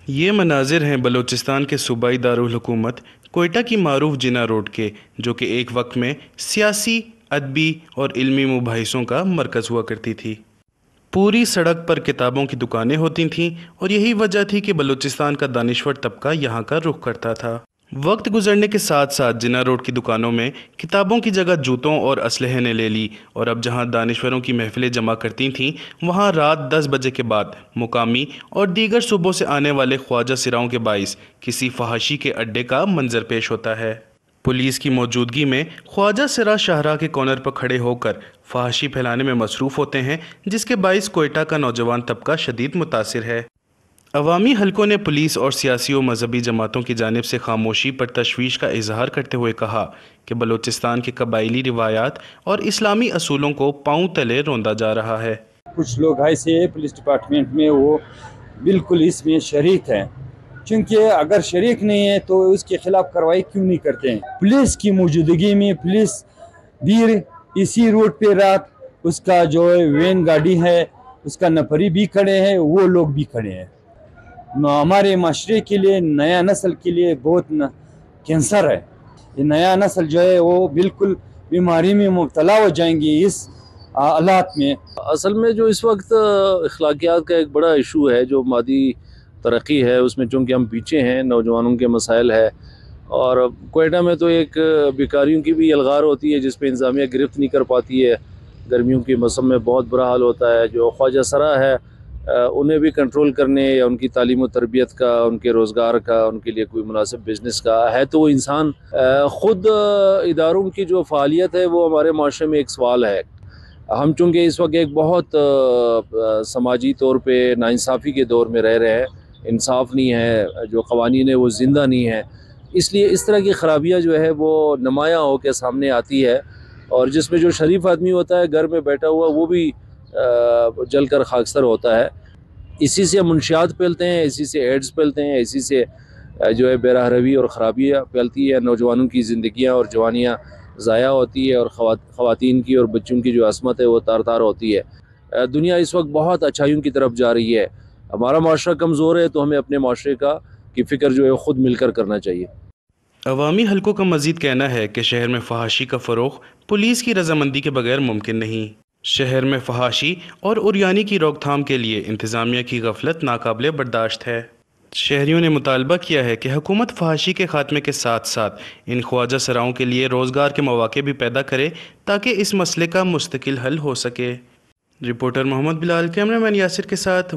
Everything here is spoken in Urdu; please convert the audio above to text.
یہ مناظر ہیں بلوچستان کے صوبائی دارالحکومت کوئٹہ کی معروف جناح روڈ کے، جو کہ ایک وقت میں سیاسی، ادبی اور علمی مباحثوں کا مرکز ہوا کرتی تھی۔ پوری سڑک پر کتابوں کی دکانیں ہوتی تھیں اور یہی وجہ تھی کہ بلوچستان کا دانشور طبقہ یہاں کا رخ کرتا تھا۔ وقت گزرنے کے ساتھ ساتھ جناح روڈ کی دکانوں میں کتابوں کی جگہ جوتوں اور اسلحے نے لے لی، اور اب جہاں دانشوروں کی محفلیں جمع کرتی تھیں، وہاں رات 10 بجے کے بعد مقامی اور دیگر صوبوں سے آنے والے خواجہ سراؤں کے باعث کسی فحاشی کے اڈے کا منظر پیش ہوتا ہے۔ پولیس کی موجودگی میں خواجہ سرا شاہراہ کے کارنر پر کھڑے ہو کر فحاشی پھیلانے میں مصروف ہوتے ہیں، جس کے باعث کوئٹہ کا نوجوان طبقہ شدید متاثر ہے۔ عوامی حلقوں نے پولیس اور سیاسی و مذہبی جماعتوں کی جانب سے خاموشی پر تشویش کا اظہار کرتے ہوئے کہا کہ بلوچستان کے قبائلی روایات اور اسلامی اصولوں کو پاؤں تلے روندا جا رہا ہے۔ کچھ لوگ ایسے پولیس ڈپارٹمنٹ میں وہ بالکل اس میں شریک ہیں، چونکہ اگر شریک نہیں ہے تو اس کے خلاف کارروائی کیوں نہیں کرتے ہیں؟ پولیس کی موجودگی میں پولیس بھی اسی روڈ پہ رات اس کا جو وین گاڑی ہے اس کا نفری بھی کھڑے ہیں، وہ لوگ بھی کھڑے ہیں۔ ہمارے معاشرے کے لیے، نیا نسل کے لیے بہت کینسر ہے۔ یہ نیا نسل جو ہے وہ بالکل بیماری میں مبتلا ہو جائیں گے اس حالات میں۔ اصل میں جو اس وقت اخلاقیات کا ایک بڑا ایشو ہے، جو مادی ترقی ہے اس میں چونکہ ہم پیچھے ہیں، نوجوانوں کے مسائل ہے، اور کوئٹہ میں تو ایک بیکاریوں کی بھی الغار ہوتی ہے جس پہ انتظامیہ گرفت نہیں کر پاتی ہے۔ گرمیوں کے موسم میں بہت برا حال ہوتا ہے۔ جو خواجہ سرا ہے انہیں بھی کنٹرول کرنے یا ان کی تعلیم و تربیت کا، ان کے روزگار کا، ان کے لیے کوئی مناسب بزنس کا ہے تو وہ انسان خود اداروں کی جو فعالیت ہے وہ ہمارے معاشرے میں ایک سوال ہے۔ ہم چونکہ اس وقت ایک بہت سماجی طور پہ ناانصافی کے دور میں رہ رہے ہیں، انصاف نہیں ہے، جو قوانین ہے وہ زندہ نہیں ہے، اس لیے اس طرح کی خرابیاں جو ہے وہ نمایاں ہو کے سامنے آتی ہے، اور جس میں جو شریف آدمی ہوتا ہے گھر میں بیٹھا ہوا وہ بھی جل کر خاکستر ہوتا ہے۔ اسی سے منشیات پھیلتے ہیں، اسی سے ایڈز پھیلتے ہیں، اسی سے جو ہے بے راہ روی اور خرابیاں پھیلتی ہے، نوجوانوں کی زندگیاں اور جوانیاں ضائع ہوتی ہے، اور خواتین کی اور بچوں کی جو عصمت ہے وہ تار تار ہوتی ہے۔ دنیا اس وقت بہت اچھائیوں کی طرف جا رہی ہے۔ ہمارا معاشرہ کمزور ہے تو ہمیں اپنے معاشرے کی فکر جو ہے خود مل کر کرنا چاہیے۔ عوامی حلقوں کا مزید کہنا ہے کہ شہر میں فحاشی کا فروغ پولیس کی رضامندی کے بغیر ممکن نہیں۔ شہر میں فحاشی اور عریانی کی روک تھام کے لیے انتظامیہ کی غفلت ناقابل برداشت ہے۔ شہریوں نے مطالبہ کیا ہے کہ حکومت فحاشی کے خاتمے کے ساتھ ساتھ ان خواجہ سراؤں کے لیے روزگار کے مواقع بھی پیدا کرے تاکہ اس مسئلے کا مستقل حل ہو سکے۔ رپورٹر محمد بلال، کیمرہ مین یاسر کے ساتھ